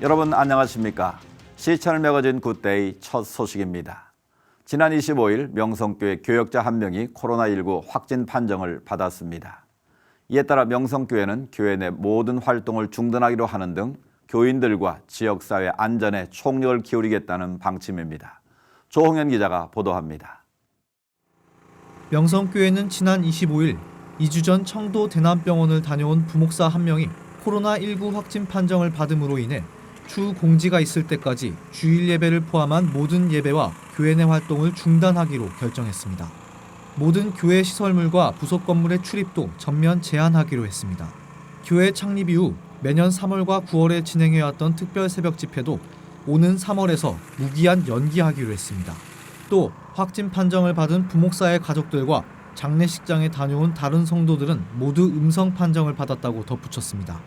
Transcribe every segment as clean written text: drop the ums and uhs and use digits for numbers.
여러분 안녕하십니까? 시천을 매거진 굿데이 첫 소식입니다. 지난 25일 명성교회 교역자 한 명이 코로나19 확진 판정을 받았습니다. 이에 따라 명성교회는 교회 내 모든 활동을 중단하기로 하는 등 교인들과 지역사회 안전에 총력을 기울이겠다는 방침입니다. 조홍현 기자가 보도합니다. 명성교회는 지난 25일 2주 전 청도 대남병원을 다녀온 부목사 한 명이 코로나19 확진 판정을 받음으로 인해 추후 공지가 있을 때까지 주일 예배를 포함한 모든 예배와 교회 내 활동을 중단하기로 결정했습니다. 모든 교회 시설물과 부속 건물의 출입도 전면 제한하기로 했습니다. 교회 창립 이후 매년 3월과 9월에 진행해왔던 특별 새벽 집회도 오는 3월에서 무기한 연기하기로 했습니다. 또 확진 판정을 받은 부목사의 가족들과 장례식장에 다녀온 다른 성도들은 모두 음성 판정을 받았다고 덧붙였습니다.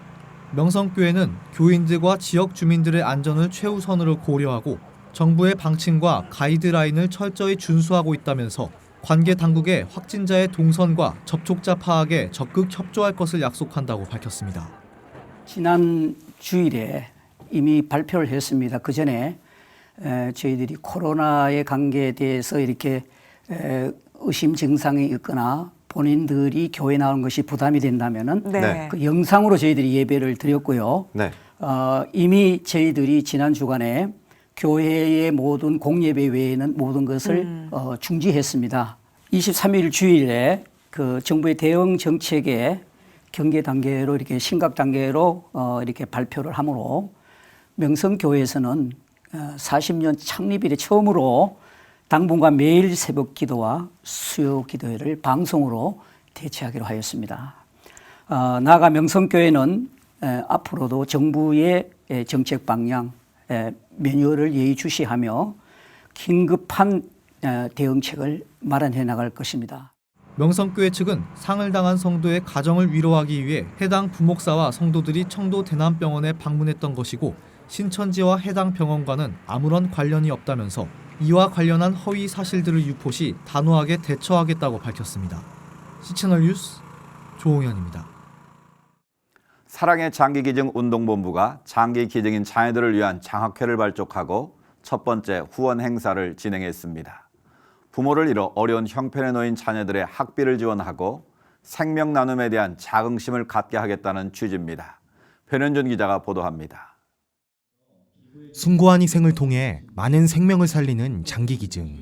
명성교회는 교인들과 지역 주민들의 안전을 최우선으로 고려하고 정부의 방침과 가이드라인을 철저히 준수하고 있다면서 관계 당국의 확진자의 동선과 접촉자 파악에 적극 협조할 것을 약속한다고 밝혔습니다. 지난 주일에 이미 발표를 했습니다. 그 전에 저희들이 코로나의 관계에 대해서 이렇게 의심 증상이 있거나 본인들이 교회 나오는 것이 부담이 된다면은 그 영상으로 저희들이 예배를 드렸고요. 이미 저희들이 지난 주간에 교회의 모든 공예배 외에는 모든 것을 중지했습니다. 23일 주일에 그 정부의 대응 정책의 경계 단계로 이렇게 심각 단계로 이렇게 발표를 하므로 명성교회에서는 40년 창립 이래 처음으로 당분간 매일 새벽 기도와 수요 기도회를 방송으로 대체하기로 하였습니다. 나아가 명성교회는 앞으로도 정부의 정책 방향, 매뉴얼을 예의주시하며 긴급한 대응책을 마련해 나갈 것입니다. 명성교회 측은 상을 당한 성도의 가정을 위로하기 위해 해당 부목사와 성도들이 청도 대남병원에 방문했던 것이고 신천지와 해당 병원과는 아무런 관련이 없다면서 이와 관련한 허위 사실들을 유포시 단호하게 대처하겠다고 밝혔습니다. 시채널 뉴스 조홍현입니다. 사랑의 장기기증 운동본부가 장기기증인 자녀들을 위한 장학회를 발족하고 첫 번째 후원 행사를 진행했습니다. 부모를 잃어 어려운 형편에 놓인 자녀들의 학비를 지원하고 생명 나눔에 대한 자긍심을 갖게 하겠다는 취지입니다. 변현준 기자가 보도합니다. 숭고한 희생을 통해 많은 생명을 살리는 장기기증.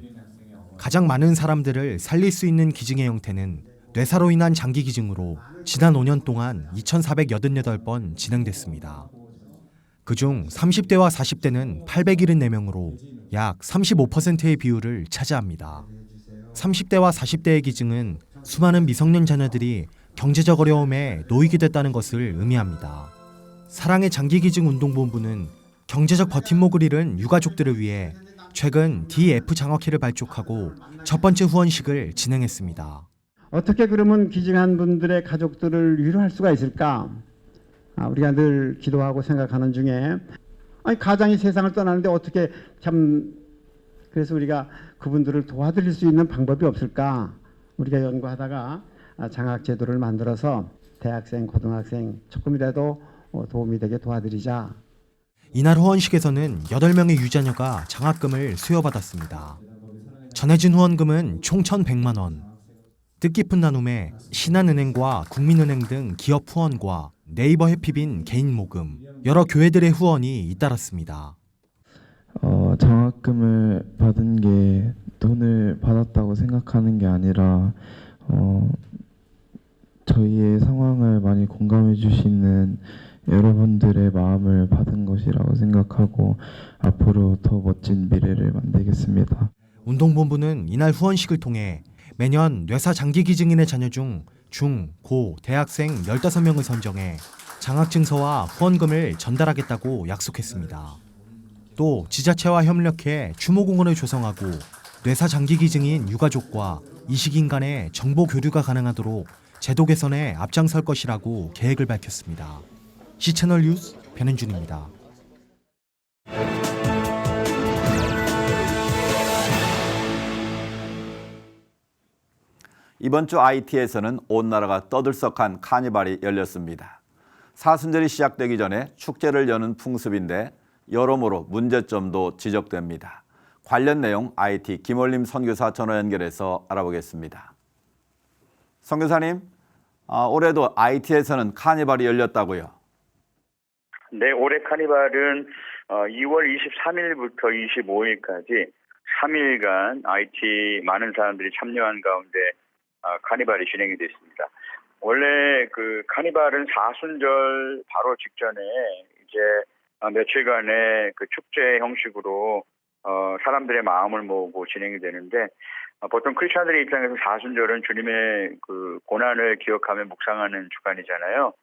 가장 많은 사람들을 살릴 수 있는 기증의 형태는 뇌사로 인한 장기기증으로 지난 5년 동안 2,488번 진행됐습니다. 그중 30대와 40대는 874명으로 약 35%의 비율을 차지합니다. 30대와 40대의 기증은 수많은 미성년 자녀들이 경제적 어려움에 놓이게 됐다는 것을 의미합니다. 사랑의 장기기증 운동본부는 경제적 버팀목을 잃은 유가족들을 위해 최근 DF 장학회를 발족하고 첫 번째 후원식을 진행했습니다. 어떻게 그러면 기증한 분들의 가족들을 위로할 수가 있을까? 우리가 늘 기도하고 생각하는 중에 가장이 세상을 떠나는데 어떻게 그래서 우리가 그분들을 도와드릴 수 있는 방법이 없을까? 우리가 연구하다가 장학 제도를 만들어서 대학생, 고등학생 조금이라도 도움이 되게 도와드리자. 이날 후원식에서는 8명의 유자녀가 장학금을 수여받았습니다. 전해진 후원금은 총 1,100만 원. 뜻깊은 나눔에 신한은행과 국민은행 등 기업 후원과 네이버 해피빈 개인 모금, 여러 교회들의 후원이 잇따랐습니다. 장학금을 받은 게 돈을 받았다고 생각하는 게 아니라 저희의 상황을 많이 공감해 주시는 여러분들의 마음을 받은 것이라고 생각하고 앞으로 더 멋진 미래를 만들겠습니다. 운동본부는 이날 후원식을 통해 매년 뇌사 장기기증인의 자녀 중 중, 고, 대학생 15명을 선정해 장학증서와 후원금을 전달하겠다고 약속했습니다. 또 지자체와 협력해 추모공원을 조성하고 뇌사 장기기증인 유가족과 이식인 간의 정보 교류가 가능하도록 제도 개선에 앞장설 것이라고 계획을 밝혔습니다. 시채널 뉴스 변현준입니다. 이번 주 IT에서는 온 나라가 떠들썩한 카니발이 열렸습니다. 사순절이 시작되기 전에 축제를 여는 풍습인데 여러모로 문제점도 지적됩니다. 관련 내용 IT 김올림 선교사 전화 연결해서 알아보겠습니다. 선교사님, 올해도 IT에서는 카니발이 열렸다고요? 네, 올해 카니발은 2월 23일부터 25일까지 3일간 IT 많은 사람들이 참여한 가운데 카니발이 진행이 됐습니다. 원래 그 카니발은 사순절 바로 직전에 이제 며칠간의 그 축제 형식으로 사람들의 마음을 모으고 진행이 되는데 보통 크리스천들의 입장에서 사순절은 주님의 그 고난을 기억하며 묵상하는 주간이잖아요.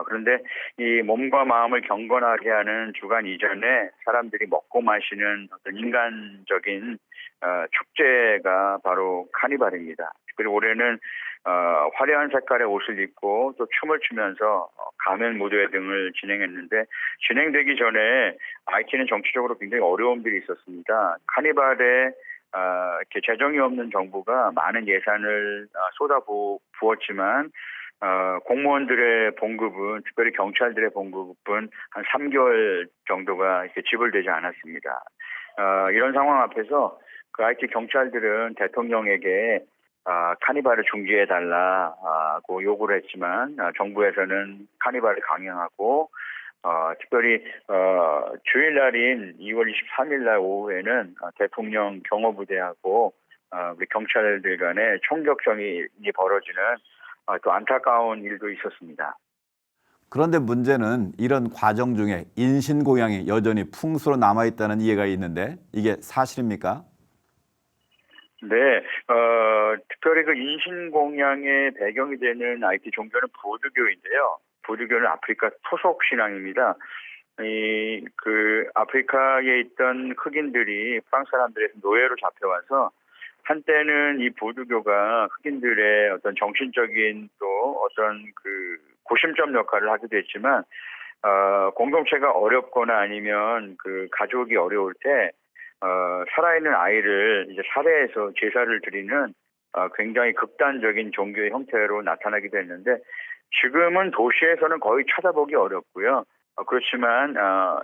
그런데 이 몸과 마음을 경건하게 하는 주간 이전에 사람들이 먹고 마시는 어떤 인간적인 축제가 바로 카니발입니다. 그리고 올해는 화려한 색깔의 옷을 입고 또 춤을 추면서 가면 무대 등을 진행했는데 진행되기 전에 IT는 정치적으로 굉장히 어려움들이 있었습니다. 카니발에 이렇게 재정이 없는 정부가 많은 예산을 쏟아부었지만 공무원들의 봉급은 특별히 경찰들의 봉급은 한 3개월 정도가 이렇게 지불되지 않았습니다. 이런 상황 앞에서 그 IT 경찰들은 대통령에게 카니발을 중지해달라고 요구를 했지만 정부에서는 카니발을 강행하고 특별히 주일날인 2월 23일 날 오후에는 대통령 경호부대하고 우리 경찰들 간의 총격전이 벌어지는 또 안타까운 일도 있었습니다. 그런데 문제는 이런 과정 중에 인신공양이 여전히 풍수로 남아있다는 이해가 있는데 이게 사실입니까? 네, 특별히 그 인신공양의 배경이 되는 IT 종교는 부두교인데요. 부두교는 아프리카 토속 신앙입니다. 그 아프리카에 있던 흑인들이 프랑스 사람들에서 노예로 잡혀와서 한때는 이 부두교가 흑인들의 어떤 정신적인 또 어떤 그 고심점 역할을 하기도 했지만 공동체가 어렵거나 아니면 그 가족이 어려울 때 살아있는 아이를 이제 살해해서 제사를 드리는 굉장히 극단적인 종교의 형태로 나타나기도 했는데 지금은 도시에서는 거의 찾아보기 어렵고요. 그렇지만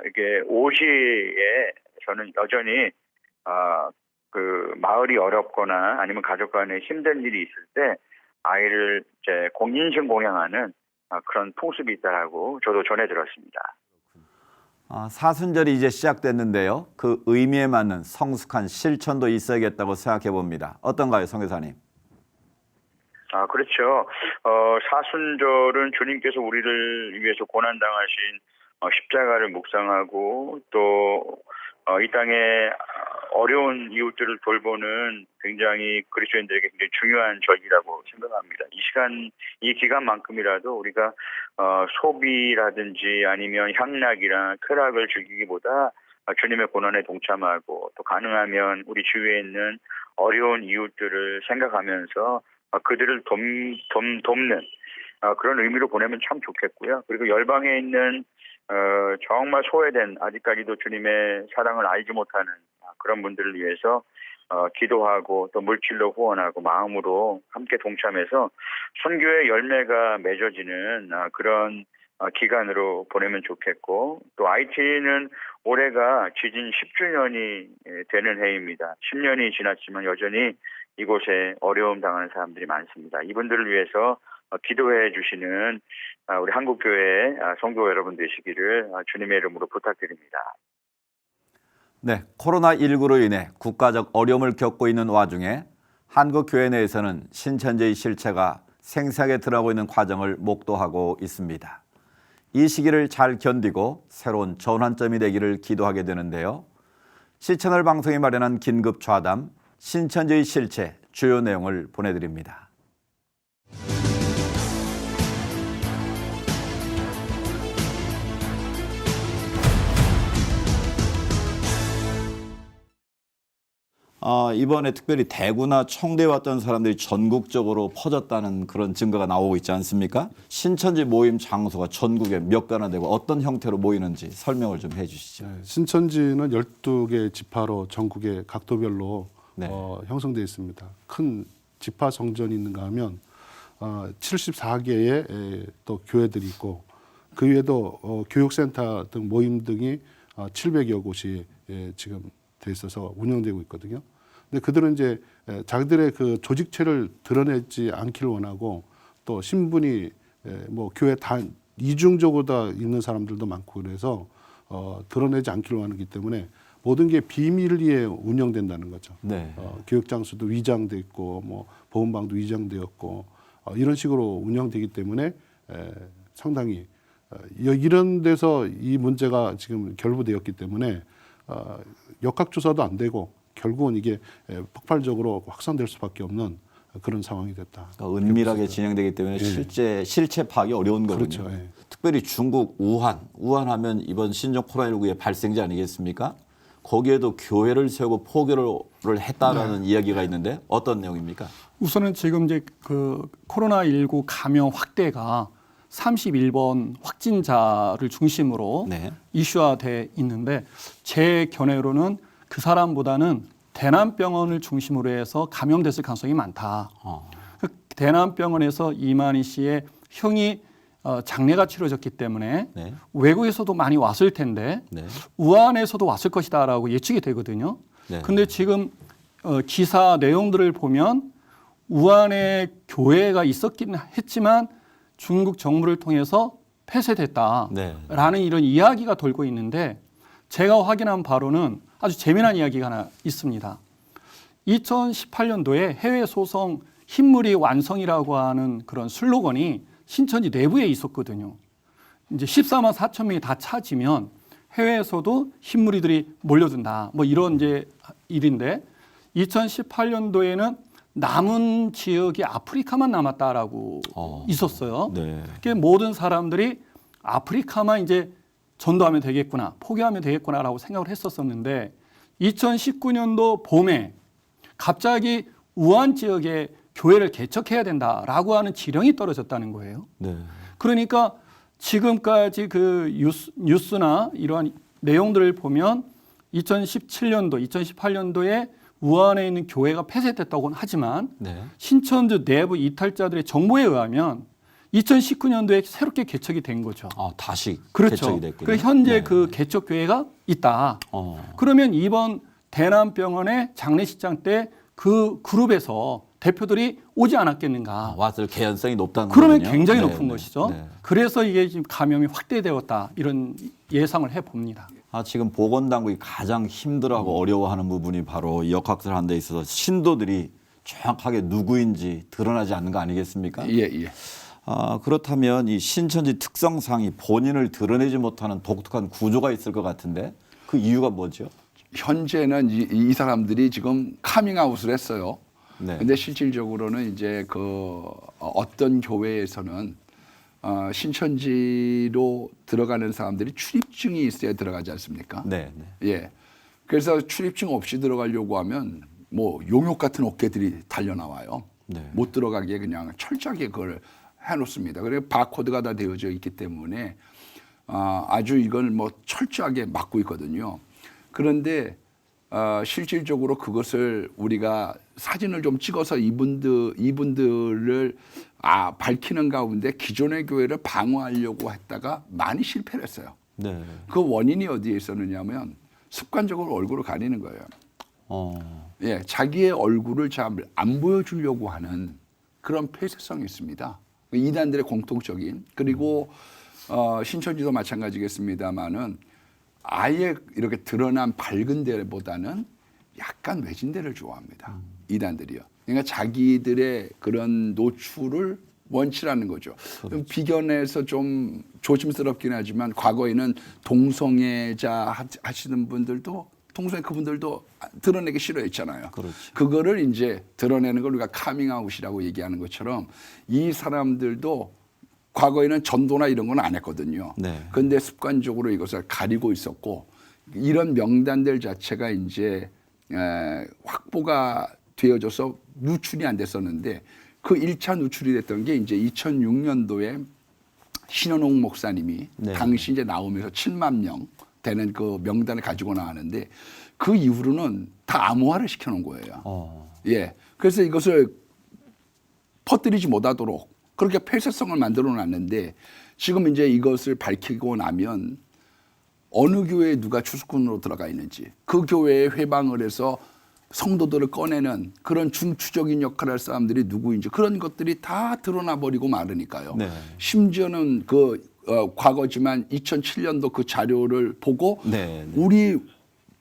이게 오시에서는 여전히 그 마을이 어렵거나 아니면 가족 간에 힘든 일이 있을 때 아이를 이제 인신 공양하는 그런 풍습이 있다라고 저도 전해 들었습니다. 사순절이 이제 시작됐는데요. 그 의미에 맞는 성숙한 실천도 있어야겠다고 생각해 봅니다. 어떤가요, 선교사님? 그렇죠. 사순절은 주님께서 우리를 위해서 고난당하신 십자가를 묵상하고 또 이 땅에 어려운 이웃들을 돌보는 굉장히 그리스도인들에게 굉장히 중요한 절기라고 생각합니다. 이 기간만큼이라도 우리가 소비라든지 아니면 향락이나 쾌락을 즐기기보다 주님의 고난에 동참하고 또 가능하면 우리 주위에 있는 어려운 이웃들을 생각하면서 그들을 돕는 그런 의미로 보내면 참 좋겠고요. 그리고 열방에 있는 정말 소외된 아직까지도 주님의 사랑을 알지 못하는 그런 분들을 위해서 기도하고 또 물질로 후원하고 마음으로 함께 동참해서 선교의 열매가 맺어지는 그런 기간으로 보내면 좋겠고 또 IT는 올해가 지진 10주년이 되는 해입니다. 10년이 지났지만 여전히 이곳에 어려움 당하는 사람들이 많습니다. 이분들을 위해서 기도해 주시는 우리 한국교회 성도 여러분 되시기를 주님의 이름으로 부탁드립니다. 네, 코로나19로 인해 국가적 어려움을 겪고 있는 와중에 한국 교회 내에서는 신천지의 실체가 생생하게 드러나고 있는 과정을 목도하고 있습니다. 이 시기를 잘 견디고 새로운 전환점이 되기를 기도하게 되는데요. 시채널 방송이 마련한 긴급 좌담 신천지의 실체 주요 내용을 보내드립니다. 이번에 특별히 대구나 청도에 왔던 사람들이 전국적으로 퍼졌다는 그런 증거가 나오고 있지 않습니까? 신천지 모임 장소가 전국에 몇 개나 되고 어떤 형태로 모이는지 설명을 좀 해주시죠. 네, 신천지는 12개 지파로 전국의 각도별로 네. 형성되어 있습니다. 큰 지파 성전이 있는가 하면 74개의 또 교회들이 있고 그 외에도 교육센터 등 모임 등이 700여 곳이 지금 돼 있어서 운영되고 있거든요. 근데 그들은 이제 자기들의 그 조직체를 드러내지 않기를 원하고 또 신분이 뭐 교회 단 이중적으로 다 있는 사람들도 많고 그래서 드러내지 않기를 원하기 때문에 모든 게 비밀리에 운영된다는 거죠. 네. 교육 장소도 위장돼 있고 뭐 보건방도 위장되었고 이런 식으로 운영되기 때문에 상당히 이런 데서 이 문제가 지금 결부되었기 때문에 역학조사도 안 되고 결국은 이게 폭발적으로 확산될 수밖에 없는 그런 상황이 됐다. 그러니까 은밀하게 진행되기 때문에 실체 파악이 어려운 거군요. 그렇죠. 예. 특별히 중국 우한하면 이번 신종 코로나19의 발생지 아니겠습니까? 거기에도 교회를 세우고 포교를 했다라는 이야기가 있는데 어떤 내용입니까? 우선은 지금 이제 그 코로나19 감염 확대가 31번 확진자를 중심으로 네. 이슈화돼 있는데 제 견해로는 그 사람보다는 대남병원을 중심으로 해서 감염됐을 가능성이 많다. 그 대남병원에서 이만희 씨의 형이 장례가 치러졌기 때문에 네. 외국에서도 많이 왔을 텐데 네. 우한에서도 왔을 것이다라고 예측이 되거든요. 네. 근데 지금 기사 내용들을 보면 우한에 교회가 있었긴 했지만 중국 정부를 통해서 폐쇄됐다라는 네. 이런 이야기가 돌고 있는데 제가 확인한 바로는 아주 재미난 이야기가 하나 있습니다. 2018년도에 해외 소송 흰물이 완성이라고 하는 그런 슬로건이 신천지 내부에 있었거든요. 이제 14만 4천 명이 다 차지면 해외에서도 흰무리들이 몰려든다. 뭐 이런 이제 일인데 2018년도에는 남은 지역이 아프리카만 남았다라고 있었어요. 네. 그게 모든 사람들이 아프리카만 이제 전도하면 되겠구나, 포기하면 되겠구나라고 생각을 했었었는데 2019년도 봄에 갑자기 우한 지역에 교회를 개척해야 된다라고 하는 지령이 떨어졌다는 거예요. 네. 그러니까 지금까지 그 뉴스나 이러한 내용들을 보면 2017년도, 2018년도에 우한에 있는 교회가 폐쇄됐다고는 하지만 네. 신천지 내부 이탈자들의 정보에 의하면 2019년도에 새롭게 개척이 된 거죠. 다시 그렇죠. 개척이 됐군요. 그래서 현제 네. 그 개척 교회가 있다. 어. 그러면 이번 대남병원의 장례식장 때 그 그룹에서 대표들이 오지 않았겠는가. 왔을 개연성이 높다는 그러면 거군요. 굉장히 네, 높은 네, 것이죠. 네. 그래서 이게 지금 감염이 확대되었다. 이런 예상을 해봅니다. 지금 보건당국이 가장 힘들어하고 어려워하는 부분이 바로 이 역학술하는 데 있어서 신도들이 정확하게 누구인지 드러나지 않는 거 아니겠습니까? 예, 예. 그렇다면 이 신천지 특성상이 본인을 드러내지 못하는 독특한 구조가 있을 것 같은데 그 이유가 뭐죠? 현재는 이 사람들이 지금 카밍아웃을 했어요. 네. 근데 실질적으로는 이제 그 어떤 교회에서는 신천지로 들어가는 사람들이 출입증이 있어야 들어가지 않습니까? 네. 네. 예. 그래서 출입증 없이 들어가려고 하면 뭐 용역 같은 어깨들이 달려 나와요. 네. 못 들어가게 그냥 철저하게 그걸 해놓습니다. 그리고 바코드가 다 되어져 있기 때문에 아주 이걸 뭐 철저하게 막고 있거든요. 그런데 실질적으로 그것을 우리가 사진을 좀 찍어서 이분들을 밝히는 가운데 기존의 교회를 방어하려고 했다가 많이 실패를 했어요. 네. 그 원인이 어디에 있었느냐면 습관적으로 얼굴을 가리는 거예요. 예, 자기의 얼굴을 잘 안 보여주려고 하는 그런 폐쇄성이 있습니다. 이단들의 공통적인. 그리고 신천지도 마찬가지겠습니다만은 아예 이렇게 드러난 밝은 데보다는 약간 외진 데를 좋아합니다. 이단들이요. 그러니까 자기들의 그런 노출을 원치라는 거죠. 그렇죠. 비견해서 좀 조심스럽긴 하지만 과거에는 동성애자 하시는 분들도 동성애 그분들도 드러내기 싫어했잖아요. 그렇지. 그거를 이제 드러내는 걸 우리가 카밍아웃이라고 얘기하는 것처럼 이 사람들도 과거에는 전도나 이런 건 안 했거든요. 네. 그런데 습관적으로 이것을 가리고 있었고 이런 명단들 자체가 이제 확보가 되어져서 누출이 안 됐었는데 그 1차 누출이 됐던 게 이제 2006년도에 신현옥 목사님이 네. 당시 이제 나오면서 7만 명 되는 그 명단을 가지고 나왔는데 그 이후로는 다 암호화를 시켜놓은 거예요. 예. 그래서 이것을 퍼뜨리지 못하도록 그렇게 폐쇄성을 만들어 놨는데 지금 이제 이것을 밝히고 나면 어느 교회에 누가 추수꾼으로 들어가 있는지, 그 교회에 회방을 해서 성도들을 꺼내는 그런 중추적인 역할을 할 사람들이 누구인지, 그런 것들이 다 드러나 버리고 마르니까요. 네. 심지어는 과거지만 2007년도 그 자료를 보고 네, 네. 우리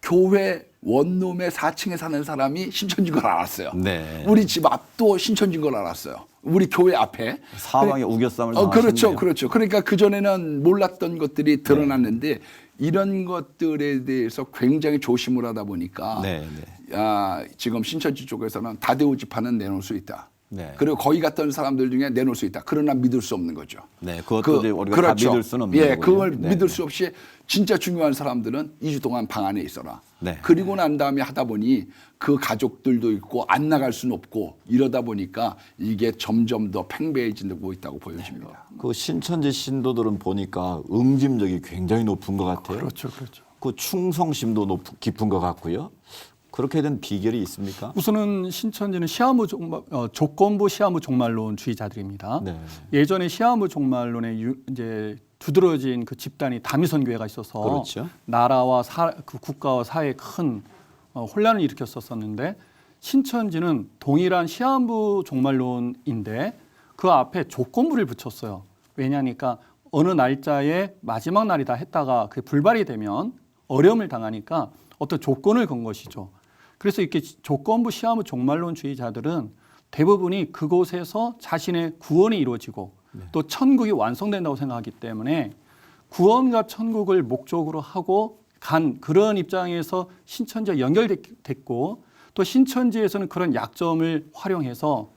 교회 원룸의 4층에 사는 사람이 신천지인 걸 알았어요. 네. 우리 집 앞도 신천지인 걸 알았어요. 우리 교회 앞에. 사방에 우겨쌈을 당하셨네요. 그렇죠, 그렇죠. 그러니까 그 전에는 몰랐던 것들이 드러났는데 이런 것들에 대해서 굉장히 조심을 하다 보니까 네, 지금 신천지 쪽에서는 다대우 지파는 내놓을 수 있다. 네. 그리고 거기 갔던 사람들 중에 내놓을 수 있다. 그러나 믿을 수 없는 거죠. 네, 그것도 이제 우리가 그렇죠. 다 믿을 수는 없는 예, 거고요. 그걸 네, 믿을 네. 수 없이 진짜 중요한 사람들은 2주 동안 방 안에 있어라. 네. 그리고 난 다음에 하다 보니 그 가족들도 있고 안 나갈 수는 없고 이러다 보니까 이게 점점 더 팽배해지고 있다고 보여집니다. 그 신천지 신도들은 보니까 응집력이 굉장히 높은 것 같아요. 그렇죠, 그렇죠. 그 충성심도 깊은 것 같고요. 그렇게 된 비결이 있습니까? 우선은 신천지는 조건부 시아무 종말론주의자들입니다. 네. 예전에 시아무 종말론에 이제 두드러진 그 집단이 다미선 교회가 있어서 그렇죠. 나라와 그 국가와 사회에 큰 혼란을 일으켰었는데, 신천지는 동일한 시아무 종말론인데 그 앞에 조건부를 붙였어요. 왜냐하니까 어느 날짜에 마지막 날이다 했다가 그게 불발이 되면 어려움을 당하니까 어떤 조건을 건 것이죠. 그래서 이렇게 조건부 시아무 종말론주의자들은 대부분이 그곳에서 자신의 구원이 이루어지고 또 천국이 완성된다고 생각하기 때문에 구원과 천국을 목적으로 하고 간 그런 입장에서 신천지와 연결됐고, 또 신천지에서는 그런 약점을 활용해서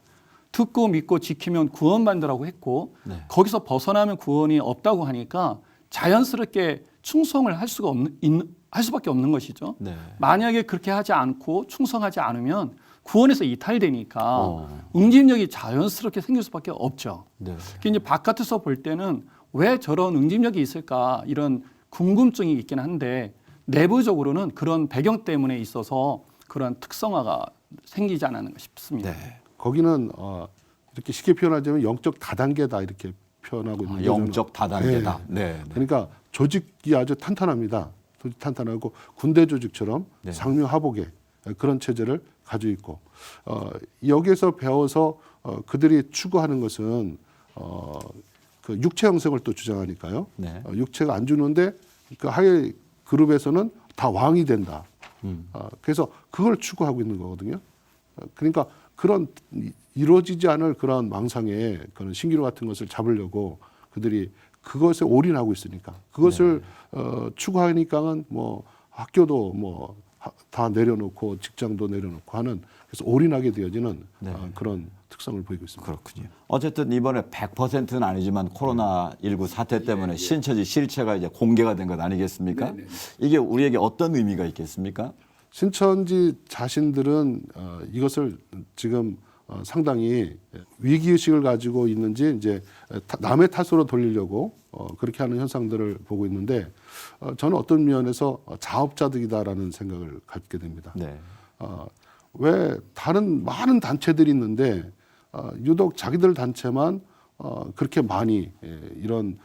듣고 믿고 지키면 구원받는다고 했고, 네. 거기서 벗어나면 구원이 없다고 하니까 자연스럽게 충성을 할 수밖에 없는 것이죠. 네. 만약에 그렇게 하지 않고 충성하지 않으면 구원에서 이탈되니까 응집력이 자연스럽게 생길 수밖에 없죠. 네. 이제 바깥에서 볼 때는 왜 저런 응집력이 있을까 이런 궁금증이 있긴 한데, 내부적으로는 그런 배경 때문에 있어서 그런 특성화가 생기지 않았는가 싶습니다. 네. 거기는 이렇게 쉽게 표현하자면 영적 다단계다 이렇게 표현하고 있는 거죠. 영적 다단계다. 네. 네. 그러니까 조직이 아주 탄탄합니다. 조직 탄탄하고 군대 조직처럼 네. 상명하복의 그런 체제를 가지고 있고, 여기에서 배워서 그들이 추구하는 것은 그 육체 형성을 또 주장하니까요. 네. 육체가 안 주는데 그 하위 그룹에서는 다 왕이 된다. 그래서 그걸 추구하고 있는 거거든요. 그러니까 그런 이루어지지 않을 그런 망상의 그런 신기루 같은 것을 잡으려고 그들이 그것에 올인하고 있으니까, 그것을 추구하니까는 뭐 학교도 뭐 다 내려놓고 직장도 내려놓고 하는, 그래서 올인하게 되어지는 그런 특성을 보이고 있습니다. 그렇군요. 어쨌든 이번에 100%는 아니지만 코로나19 사태 때문에 신천지 실체가 이제 공개가 된 것 아니겠습니까? 이게 우리에게 어떤 의미가 있겠습니까? 신천지 자신들은 이것을 지금 상당히 위기의식을 가지고 있는지 이제 남의 탓으로 돌리려고 그렇게 하는 현상들을 보고 있는데, 저는 어떤 면에서 자업자득이다라는 생각을 갖게 됩니다. 네. 왜 다른 많은 단체들이 있는데 유독 자기들 단체만 그렇게 많이 이런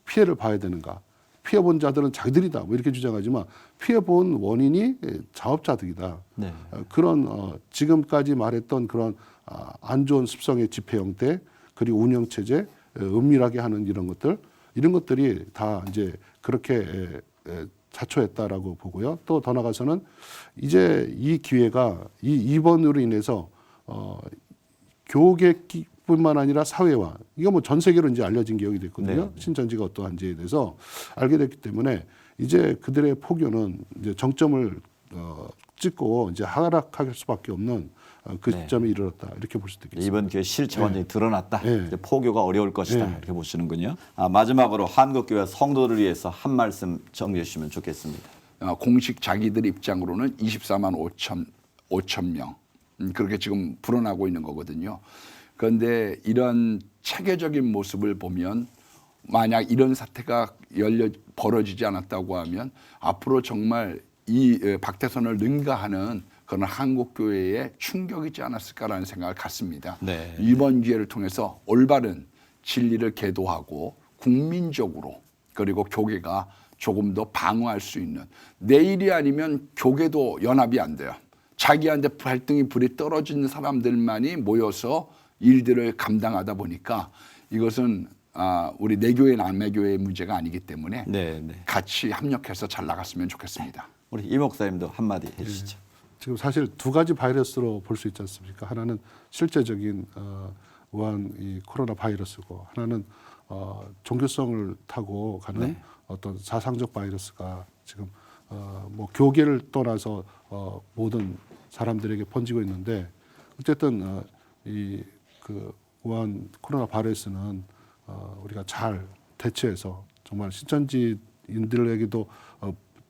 피해를 봐야 되는가? 피해본 자들은 자기들이다 뭐 이렇게 주장하지만 피해본 원인이 자업자득이다. 네. 그런 지금까지 말했던 그런 안 좋은 습성의 집회 형태, 그리고 운영 체제, 은밀하게 하는 이런 것들이 다 이제 그렇게 자초했다라고 보고요. 또 더 나가서는 이제 이 기회가 이번으로 인해서 교계뿐만 아니라 사회와, 이거 뭐 전 세계로 이제 알려진 기억이 됐거든요. 네. 신천지가 어떠한지에 대해서 알게 됐기 때문에 이제 그들의 포교는 이제 정점을 찍고 이제 하락할 수밖에 없는 그 네. 시점에 이르렀다, 이렇게 볼 수도 있겠습니다. 이번 기회에 실체가 완전히 드러났다. 네. 이제 포교가 어려울 것이다. 네. 이렇게 보시는군요. 마지막으로 한국교회 성도를 위해서 한 말씀 정리해 주시면 좋겠습니다. 공식 자기들 입장으로는 24만 5천 명 그렇게 지금 불어나고 있는 거거든요. 그런데 이런 체계적인 모습을 보면, 만약 이런 사태가 벌어지지 않았다고 하면 앞으로 정말 이 박태선을 능가하는 그런 한국교회의 충격이지 않았을까라는 생각을 갖습니다. 네. 이번 기회를 통해서 올바른 진리를 계도하고 국민적으로 그리고 교계가 조금 더 방어할 수 있는, 내일이 아니면 교계도 연합이 안 돼요. 자기한테 발등에 불이 떨어지는 사람들만이 모여서 일들을 감당하다 보니까 이것은 우리 내교회 남매교회의 문제가 아니기 때문에 같이 합력해서 잘 나갔으면 좋겠습니다. 우리 이 목사님도 한마디 해주시죠. 지금 사실 두 가지 바이러스로 볼 수 있지 않습니까? 하나는 실제적인 우한 이 코로나 바이러스고, 하나는 종교성을 타고 가는 어떤 사상적 바이러스가 지금 뭐 교계를 떠나서 모든 사람들에게 번지고 있는데, 어쨌든 이 그 우한 코로나 바이러스는 우리가 잘 대처해서 정말 신천지인들에게도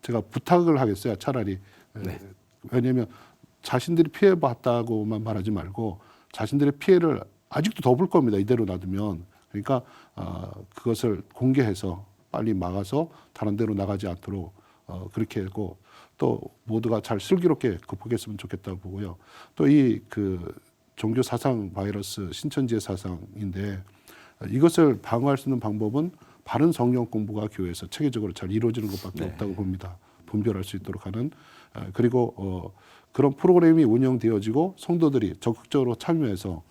제가 부탁을 하겠어요. 차라리 왜냐하면 자신들이 피해봤다고만 말하지 말고 자신들의 피해를 아직도 더 볼 겁니다. 이대로 놔두면. 그러니까 그것을 공개해서 빨리 막아서 다른 데로 나가지 않도록 그렇게 하고, 또 모두가 잘 슬기롭게 극복했으면 좋겠다고 보고요. 또 이 그 종교 사상 바이러스, 신천지의 사상인데, 이것을 방어할 수 있는 방법은 바른 성경 공부가 교회에서 체계적으로 잘 이루어지는 것밖에 없다고 봅니다. 분별할 수 있도록 하는. 그리고 그런 프로그램이 운영되어지고 성도들이 적극적으로 참여해서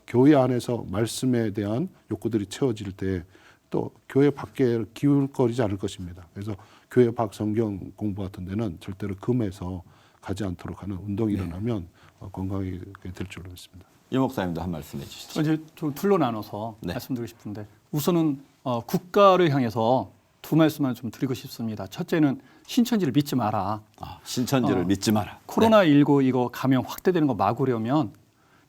교회 안에서 말씀에 대한 욕구들이 채워질 때 또 교회 밖에 기울거리지 않을 것입니다. 그래서 교회 밖 성경 공부 같은 데는 절대로 금해서 가지 않도록 하는 운동이 일어나면 건강하게 될 줄로 믿습니다. 이 목사님도 한 말씀 해주시죠. 이제 좀 둘로 나눠서 말씀드리고 싶은데, 우선은 국가를 향해서 두 말씀만 좀 드리고 싶습니다. 첫째는 신천지를 믿지 마라. 신천지를 믿지 마라. 코로나19 이거 감염 확대되는 거 막으려면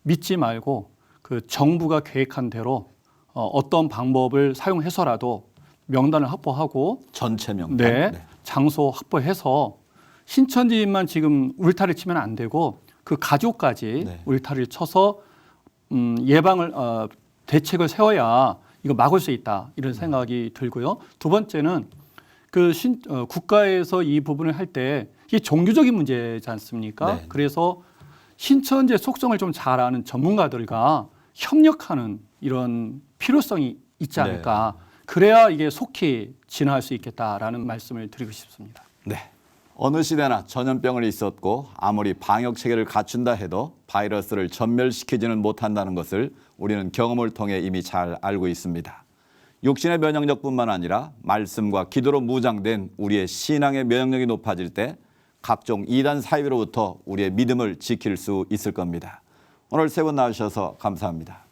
믿지 말고 그 정부가 계획한 대로 어떤 방법을 사용해서라도 명단을 확보하고 전체 명단. 장소 확보해서 신천지만 지금 울타리 치면 안 되고 그 가족까지 울타리를 쳐서 예방을 대책을 세워야 이거 막을 수 있다, 이런 생각이 들고요. 두 번째는 그 국가에서 이 부분을 할 때 이게 종교적인 문제지 않습니까? 그래서 신천지의 속성을 좀 잘 아는 전문가들과 협력하는 이런 필요성이 있지 않을까. 그래야 이게 속히 진화할 수 있겠다라는 말씀을 드리고 싶습니다. 어느 시대나 전염병을 있었고 아무리 방역 체계를 갖춘다 해도 바이러스를 전멸시키지는 못한다는 것을 우리는 경험을 통해 이미 잘 알고 있습니다. 육신의 면역력뿐만 아니라 말씀과 기도로 무장된 우리의 신앙의 면역력이 높아질 때 각종 이단 사이비로부터 우리의 믿음을 지킬 수 있을 겁니다. 오늘 세 분 나와주셔서 감사합니다.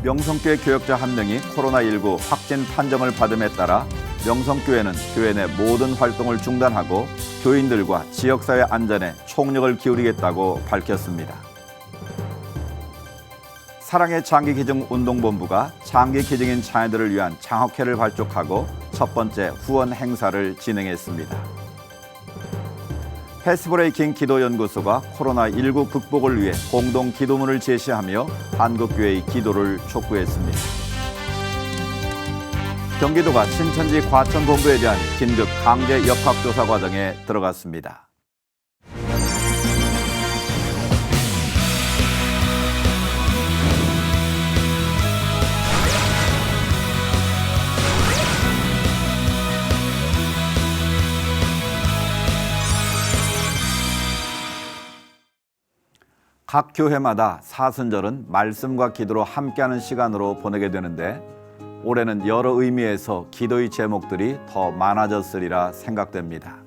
명성교회 교역자 한 명이 코로나19 확진 판정을 받음에 따라 명성교회는 교회 내 모든 활동을 중단하고 교인들과 지역사회 안전에 총력을 기울이겠다고 밝혔습니다. 사랑의 장기기증운동본부가 장기기증인 자녀들을 위한 장학회를 발족하고 첫 번째 후원 행사를 진행했습니다. 패스브레이킹 기도연구소가 코로나19 극복을 위해 공동 기도문을 제시하며 한국교회의 기도를 촉구했습니다. 경기도가 신천지 과천본부에 대한 긴급 강제 역학조사 과정에 들어갔습니다. 각 교회마다 사순절은 말씀과 기도로 함께하는 시간으로 보내게 되는데, 올해는 여러 의미에서 기도의 제목들이 더 많아졌으리라 생각됩니다.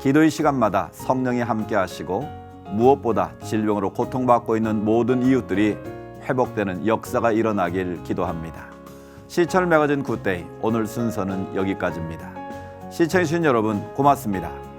기도의 시간마다 성령이 함께 하시고 무엇보다 질병으로 고통받고 있는 모든 이웃들이 회복되는 역사가 일어나길 기도합니다. 시철 매거진 굿데이, 오늘 순서는 여기까지입니다. 시청해주신 여러분 고맙습니다.